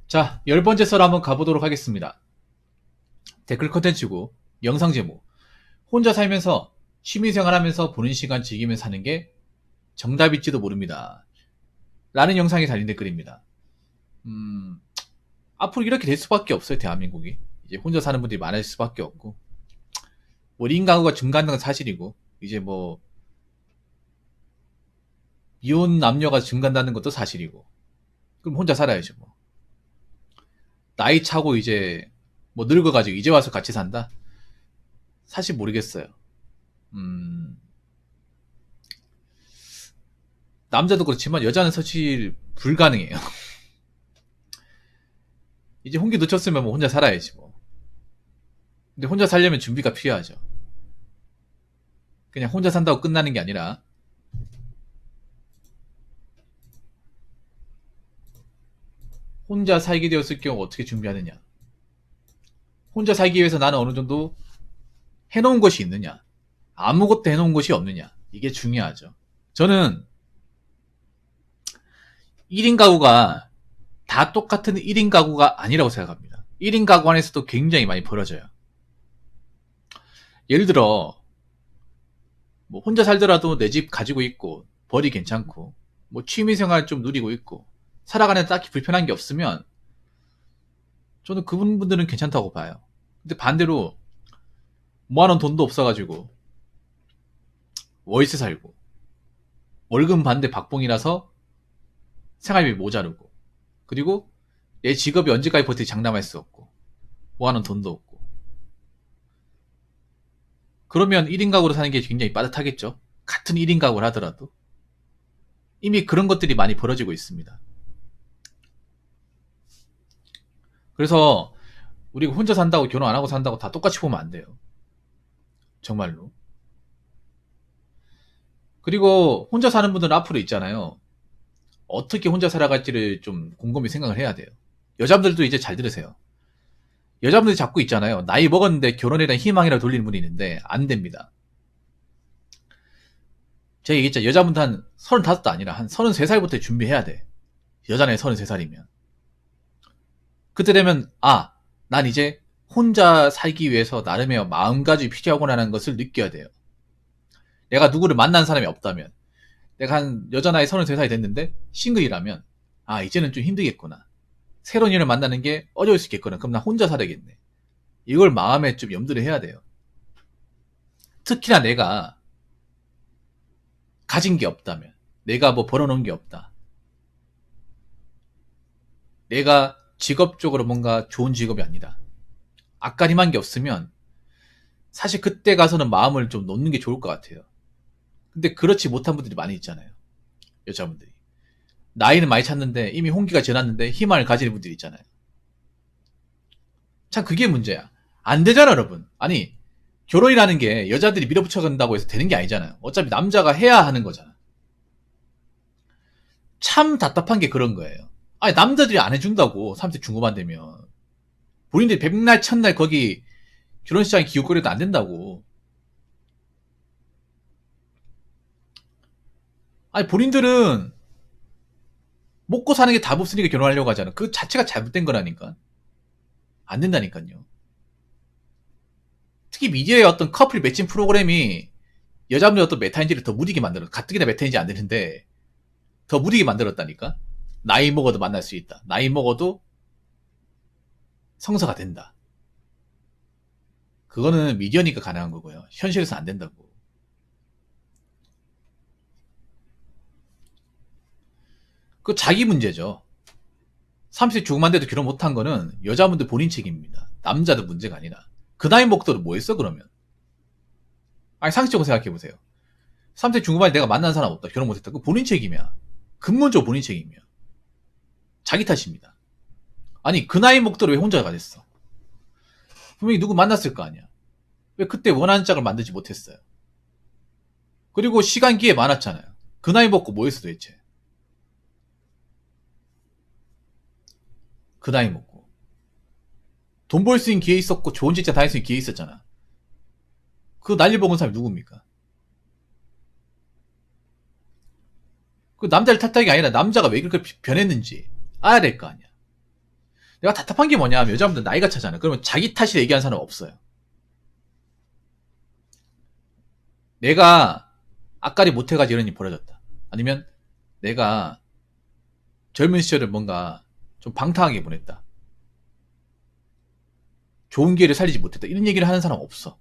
자, 10번째 썰 한번 가보도록 하겠습니다. 댓글 컨텐츠고, 영상 제목. 혼자 살면서 취미생활 하면서 보는 시간 즐기며 사는 게 정답일지도 모릅니다. 라는 영상에 달린 댓글입니다. 앞으로 이렇게 될 수밖에 없어요, 대한민국이. 이제 혼자 사는 분들이 많을 수밖에 없고. 뭐, 인가구가 증가하는 건 사실이고, 이제 뭐, 이혼 남녀가 증가한다는 것도 사실이고. 그럼 혼자 살아야죠, 뭐. 나이 차고 이제, 뭐, 늙어가지고 이제 와서 같이 산다? 사실 모르겠어요. 남자도 그렇지만 여자는 사실 불가능해요. 이제 홍기 놓쳤으면 뭐 혼자 살아야지 뭐. 근데 혼자 살려면 준비가 필요하죠. 그냥 혼자 산다고 끝나는 게 아니라 혼자 살게 되었을 경우 어떻게 준비하느냐. 혼자 살기 위해서 나는 어느 정도 해놓은 것이 있느냐. 아무것도 해놓은 것이 없느냐. 이게 중요하죠. 저는 1인 가구가 다 똑같은 1인 가구가 아니라고 생각합니다. 1인 가구 안에서도 굉장히 많이 벌어져요. 예를 들어 뭐 혼자 살더라도 내 집 가지고 있고 벌이 괜찮고 뭐 취미생활 좀 누리고 있고 살아가는 데 딱히 불편한 게 없으면 저는 그분들은 괜찮다고 봐요. 근데 반대로 모아놓은 돈도 없어가지고 월세 살고 월급 받는데 박봉이라서 생활비 모자르고 그리고 내 직업이 언제까지 버틸지 장담할 수 없고 모아놓은 돈도 없고 그러면 1인 가구로 사는 게 굉장히 빠듯하겠죠. 같은 1인 가구를 하더라도 이미 그런 것들이 많이 벌어지고 있습니다. 그래서 우리가 혼자 산다고 결혼 안 하고 산다고 다 똑같이 보면 안 돼요. 정말로. 그리고 혼자 사는 분들은 앞으로 있잖아요. 어떻게 혼자 살아갈지를 좀 곰곰이 생각을 해야 돼요. 여자분들도 이제 잘 들으세요. 여자분들이 자꾸 있잖아요. 나이 먹었는데 결혼에 대한 희망이라 돌리는 분이 있는데 안 됩니다. 제가 얘기했죠. 여자분들 한 35도 아니라 한 33살부터 준비해야 돼. 여자네 33살이면. 그때 되면 난 이제 혼자 살기 위해서 나름의 마음가짐이 필요하구나라는 것을 느껴야 돼요. 내가 누구를 만난 사람이 없다면 내가 한 여자 나이 33살이 됐는데 싱글이라면 이제는 좀 힘들겠구나. 새로운 인을 만나는 게 어려울 수 있겠구나. 그럼 나 혼자 살아야겠네. 이걸 마음에 좀 염두를 해야 돼요. 특히나 내가 가진 게 없다면 내가 뭐 벌어놓은 게 없다. 내가 직업적으로 뭔가 좋은 직업이 아니다. 앞가림한 게 없으면 사실 그때 가서는 마음을 좀 놓는 게 좋을 것 같아요. 근데 그렇지 못한 분들이 많이 있잖아요. 여자분들이. 나이는 많이 찼는데 이미 홍기가 지났는데 희망을 가지는 분들이 있잖아요. 참 그게 문제야. 안 되잖아 여러분. 아니 결혼이라는 게 여자들이 밀어붙여 간다고 해서 되는 게 아니잖아요. 어차피 남자가 해야 하는 거잖아. 참 답답한 게 그런 거예요. 아니 남자들이 안 해준다고 30대 중후반 되면 본인들이 백날 첫날 거기 결혼식장에 기웃거려도 안 된다고. 아니 본인들은 먹고 사는 게 답 없으니까 결혼하려고 하잖아. 그 자체가 잘못된 거라니까. 안 된다니까요. 특히 미디어의 어떤 커플 매칭 프로그램이 여자분들 어떤 메타인지를 더 무디게 만들어. 가뜩이나 메타인지 안 되는데 더 무디게 만들었다니까. 나이 먹어도 만날 수 있다. 나이 먹어도 성사가 된다. 그거는 미디어니까 가능한 거고요. 현실에서 안 된다고. 그 자기 문제죠. 30세 중후반 돼도 결혼 못한 거는 여자분들 본인 책임입니다. 남자들 문제가 아니라. 그 나이 먹도록 뭐 했어 그러면? 아니 상식적으로 생각해보세요. 30세 중후반에 내가 만난 사람 없다. 결혼 못했다. 그 본인 책임이야. 근본적으로 본인 책임이야. 자기 탓입니다. 아니 그 나이 먹도록 왜 혼자가 됐어? 분명히 누구 만났을 거 아니야. 왜 그때 원하는 짝을 만들지 못했어요? 그리고 시간 기회 많았잖아요. 그 나이 먹고 뭐 했어 도대체? 그 나이 먹고 돈 벌 수 있는 기회 있었고 좋은 직장 다닐 수 있는 기회 있었잖아. 그 난리 먹은 사람이 누굽니까? 그 남자를 탓하는 게 아니라 남자가 왜 그렇게 변했는지 알아야 될 거 아니야. 내가 답답한 게 뭐냐면 여자분들 나이가 차잖아. 그러면 자기 탓이라 얘기하는 사람 없어요. 내가 앞가리 못해가지고 이런 일이 벌어졌다. 아니면 내가 젊은 시절을 뭔가 좀 방탕하게 보냈다. 좋은 기회를 살리지 못했다. 이런 얘기를 하는 사람 없어.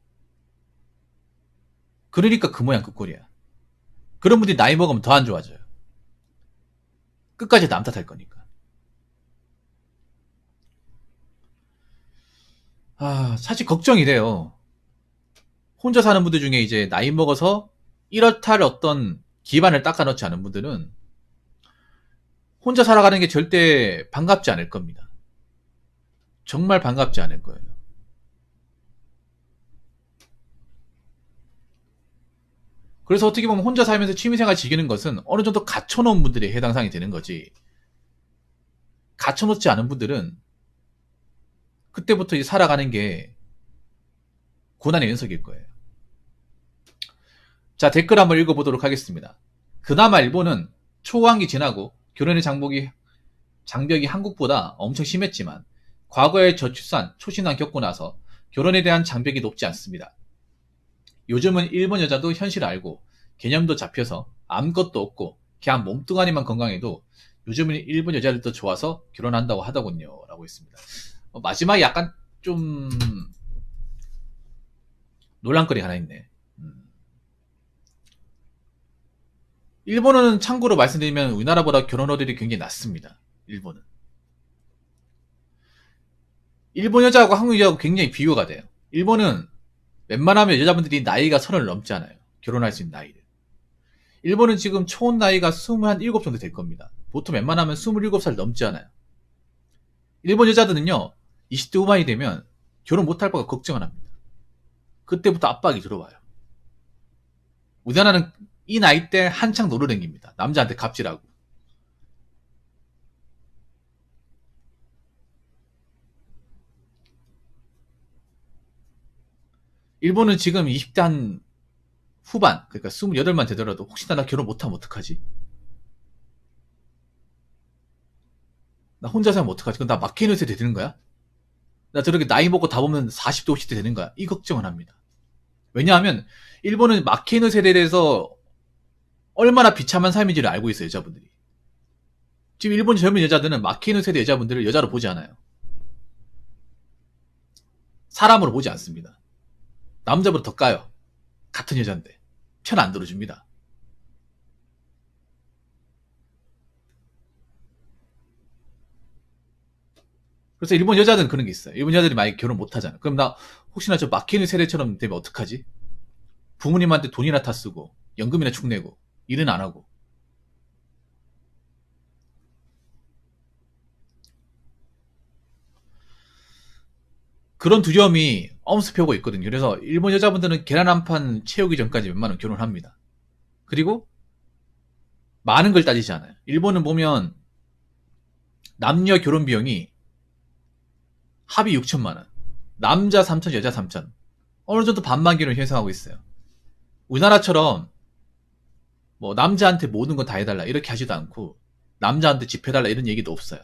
그러니까 그 모양 그 꼴이야. 그런 분들이 나이 먹으면 더 안 좋아져요. 끝까지 남 탓할 거니까. 사실 걱정이 돼요. 혼자 사는 분들 중에 이제 나이 먹어서 이렇다 할 어떤 기반을 닦아놓지 않은 분들은 혼자 살아가는 게 절대 반갑지 않을 겁니다. 정말 반갑지 않을 거예요. 그래서 어떻게 보면 혼자 살면서 취미생활 즐기는 것은 어느 정도 갖춰놓은 분들이 해당 사항이 되는 거지. 갖춰놓지 않은 분들은 그때부터 이제 살아가는 게 고난의 연속일 거예요. 자, 댓글 한번 읽어보도록 하겠습니다. 그나마 일본은 초호황기 지나고 결혼의 장벽이 한국보다 엄청 심했지만 과거에 저출산, 초신혼 겪고 나서 결혼에 대한 장벽이 높지 않습니다. 요즘은 일본 여자도 현실을 알고 개념도 잡혀서 아무것도 없고 그냥 몸뚱아리만 건강해도 요즘은 일본 여자들도 좋아서 결혼한다고 하더군요. 라고 했습니다. 마지막에 약간 좀 논란거리 하나 있네. 일본은 참고로 말씀드리면 우리나라보다 결혼율이 굉장히 낮습니다. 일본은. 일본 여자하고 한국 여자하고 굉장히 비교가 돼요. 일본은 웬만하면 여자분들이 나이가 30을 넘지 않아요. 결혼할 수 있는 나이를. 일본은 지금 총 나이가 27 정도 될 겁니다. 보통 웬만하면 27살 넘지 않아요. 일본 여자들은요, 20대 후반이 되면 결혼 못할 거가 걱정을 합니다. 그때부터 압박이 들어와요. 우리나라는 이 나이 때 한창 노르댕깁니다. 남자한테 갑질하고. 일본은 지금 20대 한 후반, 그러니까 28만 되더라도 혹시나 나 결혼 못하면 어떡하지? 나 혼자 살면 어떡하지? 그럼 나 막히는 세대 되는 거야? 나 저렇게 나이 먹고 다 보면 40대, 50대 되는 거야? 이 걱정을 합니다. 왜냐하면 일본은 막히는 세대에 대해서 얼마나 비참한 삶인지를 알고 있어요, 여자분들이. 지금 일본 젊은 여자들은 막히는 세대 여자분들을 여자로 보지 않아요. 사람으로 보지 않습니다. 남자보다 더 까요. 같은 여잔데. 편 안 들어줍니다. 그래서 일본 여자들은 그런 게 있어요. 일본 여자들이 만약에 결혼 못 하잖아. 그럼 나 혹시나 저 막히는 세대처럼 되면 어떡하지? 부모님한테 돈이나 다 쓰고 연금이나 축내고 일은 안 하고. 그런 두려움이 엄습해오고 있거든요. 그래서 일본 여자분들은 계란 한 판 채우기 전까지 웬만하면 결혼합니다. 그리고 많은 걸 따지지 않아요. 일본은 보면 남녀 결혼 비용이 합이 6천만 원, 남자 3천, 여자 3천. 어느 정도 반반기로 형성하고 있어요. 우리나라처럼 뭐 남자한테 모든 건 다 해달라 이렇게 하지도 않고 남자한테 집 해달라 이런 얘기도 없어요.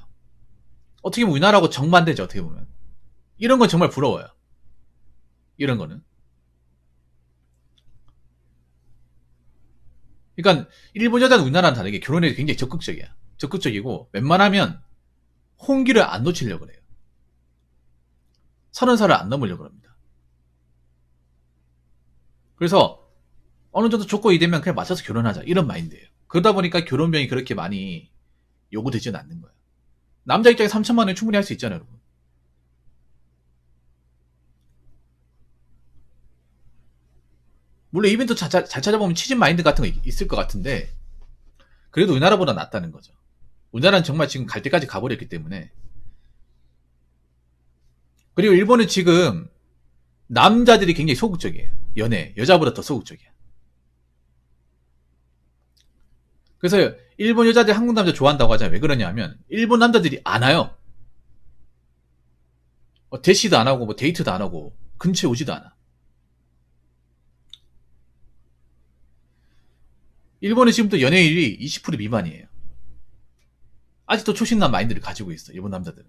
어떻게 보면 우리나라하고 정반대죠. 어떻게 보면 이런 건 정말 부러워요. 이런 거는. 그러니까 일본 여자는 우리나라랑 다르게 결혼에 굉장히 적극적이야. 적극적이고 웬만하면 홍기를 안 놓치려고 그래요. 30살을 안 넘으려고 합니다. 그래서 어느 정도 조건이 되면 그냥 맞춰서 결혼하자 이런 마인드예요. 그러다 보니까 결혼비용이 그렇게 많이 요구되지는 않는 거예요. 남자 입장에 3천만 원 충분히 할 수 있잖아요, 여러분. 물론 이벤트 잘 찾아보면 치즈 마인드 같은 거 있을 것 같은데 그래도 우리나라보다 낫다는 거죠. 우리나라는 정말 지금 갈 때까지 가버렸기 때문에. 그리고 일본은 지금 남자들이 굉장히 소극적이에요. 연애 여자보다 더 소극적이야. 그래서 일본 여자들이 한국 남자 좋아한다고 하잖아요. 왜 그러냐면 일본 남자들이 안 와요. 대시도 안 하고 뭐 데이트도 안 하고 근처에 오지도 않아. 일본은 지금도 연애율이 20% 미만이에요. 아직도 초신남 마인드를 가지고 있어. 일본 남자들은.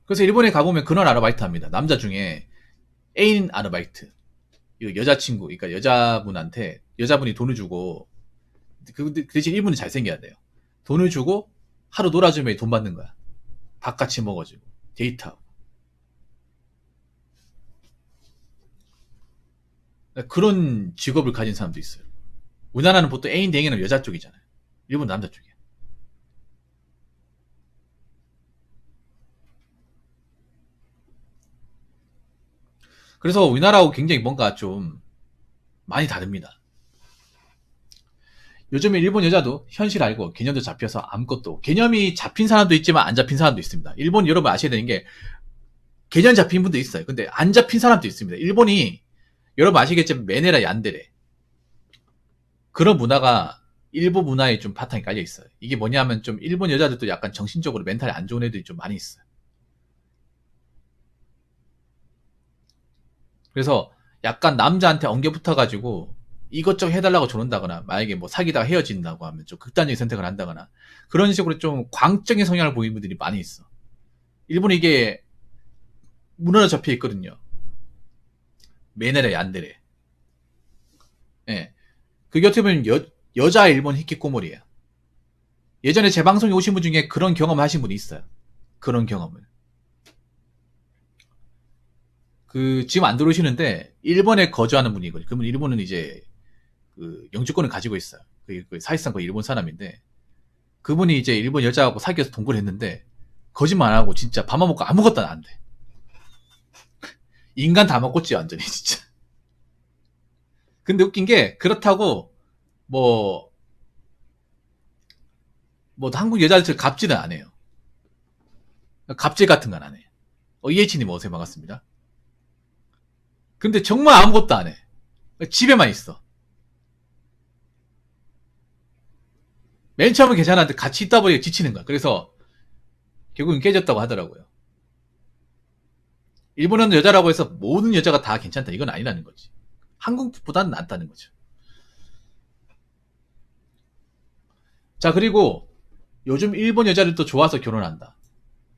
그래서 일본에 가보면 그런 아르바이트 합니다. 남자 중에 애인 아르바이트. 이거 여자친구, 그러니까 여자분한테, 여자분이 돈을 주고, 그 대신 일본이 잘생겨야 돼요. 돈을 주고 하루 놀아주면 돈 받는 거야. 밥 같이 먹어주고, 데이트하고. 그런 직업을 가진 사람도 있어요. 우리나라는 보통 애인 대행은 여자 쪽이잖아요. 일본 남자 쪽이야. 그래서 우리나라하고 굉장히 뭔가 좀 많이 다릅니다. 요즘에 일본 여자도 현실 알고 개념도 잡혀서 아무것도 개념이 잡힌 사람도 있지만 안 잡힌 사람도 있습니다. 일본 여러분 아셔야 되는 게 개념 잡힌 분도 있어요. 근데 안 잡힌 사람도 있습니다. 일본이 여러분 아시겠지만 메네라 얀데레 그런 문화가 일본 문화에 좀 바탕이 깔려 있어요. 이게 뭐냐면 좀 일본 여자들도 약간 정신적으로 멘탈이 안 좋은 애들이 좀 많이 있어요. 그래서 약간 남자한테 엉겨 붙어가지고 이것저것 해달라고 조른다거나 만약에 뭐 사귀다가 헤어진다고 하면 좀 극단적인 선택을 한다거나 그런 식으로 좀 광적인 성향을 보이는 분들이 많이 있어. 일본은 이게 문화로 잡혀 있거든요. 메네레 얀데레. 예. 그게 어떻게 보면 여자 일본 히키코모리예요. 예전에 제 방송에 오신 분 중에 그런 경험을 하신 분이 있어요. 그런 경험을. 지금 안 들어오시는데 일본에 거주하는 분이거든요. 그러면 일본은 이제 영주권을 가지고 있어요. 사실상 거의 일본 사람인데 그분이 이제 일본 여자하고 사귀어서 동거를 했는데 거짓말 안 하고 진짜 밥만 먹고 아무것도 안 돼. 인간 다 먹었지 완전히 진짜. 근데 웃긴 게 그렇다고 뭐 한국 여자들 갑질은 안 해요. 갑질 같은 건 안 해요. 이혜치님 어서 반갑습니다. 근데 정말 아무것도 안 해. 집에만 있어. 맨 처음은 괜찮았는데 같이 있다 보니 지치는 거야. 그래서 결국은 깨졌다고 하더라고요. 일본은 여자라고 해서 모든 여자가 다 괜찮다. 이건 아니라는 거지. 한국보다는 낫다는 거죠. 자, 그리고 요즘 일본 여자들도 좋아서 결혼한다.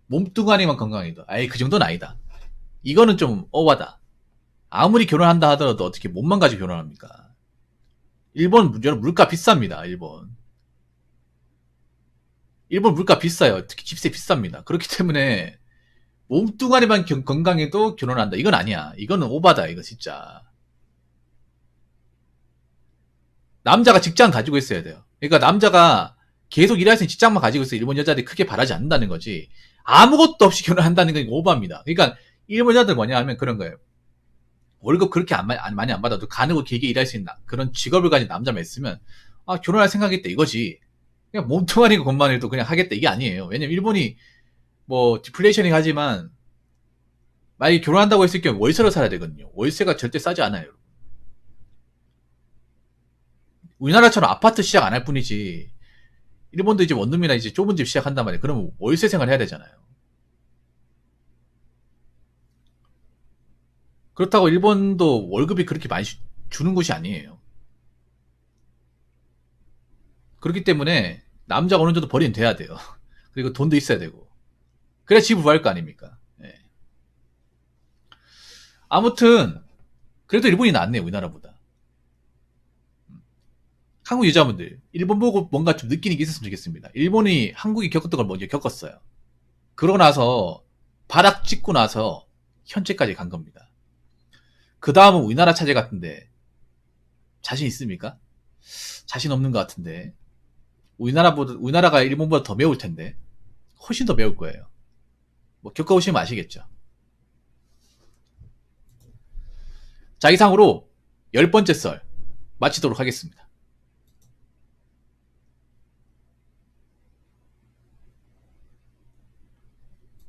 몸뚱아리만 건강해도. 아예 그 정도는 아니다. 이거는 좀 어와다. 아무리 결혼한다 하더라도 어떻게 몸만 가지고 결혼합니까? 일본 물가 비쌉니다. 일본 물가 비싸요. 특히 집세 비쌉니다. 그렇기 때문에 몸뚱아리만 건강해도 결혼한다. 이건 아니야. 이거는 오바다. 이거 진짜. 남자가 직장 가지고 있어야 돼요. 그러니까 남자가 계속 일할 수 있는 직장만 가지고 있어 일본 여자들이 크게 바라지 않는다는 거지. 아무것도 없이 결혼한다는 건 오바입니다. 그러니까 일본 여자들 뭐냐 하면 그런 거예요. 월급 그렇게 많이 안 받아도 가능하고 길게 일할 수 있는 그런 직업을 가진 남자만 있으면 결혼할 생각이 있다 이거지. 그냥 몸뚱아리가 것만 해도 그냥 하겠다 이게 아니에요. 왜냐면 일본이 뭐 디플레이셔닝 하지만 만약에 결혼한다고 했을 경우 월세로 살아야 되거든요. 월세가 절대 싸지 않아요. 우리나라처럼 아파트 시작 안 할 뿐이지 일본도 이제 원룸이나 이제 좁은 집 시작한단 말이에요. 그러면 월세 생활 해야 되잖아요. 그렇다고 일본도 월급이 그렇게 많이 주는 곳이 아니에요. 그렇기 때문에 남자가 어느 정도 벌이는 돼야 돼요. 그리고 돈도 있어야 되고. 그래야 집을 구할 거 아닙니까? 네. 아무튼 그래도 일본이 낫네요. 우리나라보다. 한국 여자분들 일본 보고 뭔가 좀 느끼는 게 있었으면 좋겠습니다. 일본이 한국이 겪었던 걸 먼저 겪었어요. 그러고 나서 바닥 찍고 나서 현재까지 간 겁니다. 그 다음은 우리나라 차제 같은데 자신 있습니까? 자신 없는 것 같은데 우리나라가 일본보다 더 매울 텐데 훨씬 더 매울 거예요. 뭐 겪어보시면 아시겠죠. 자, 이상으로 10번째 썰 마치도록 하겠습니다.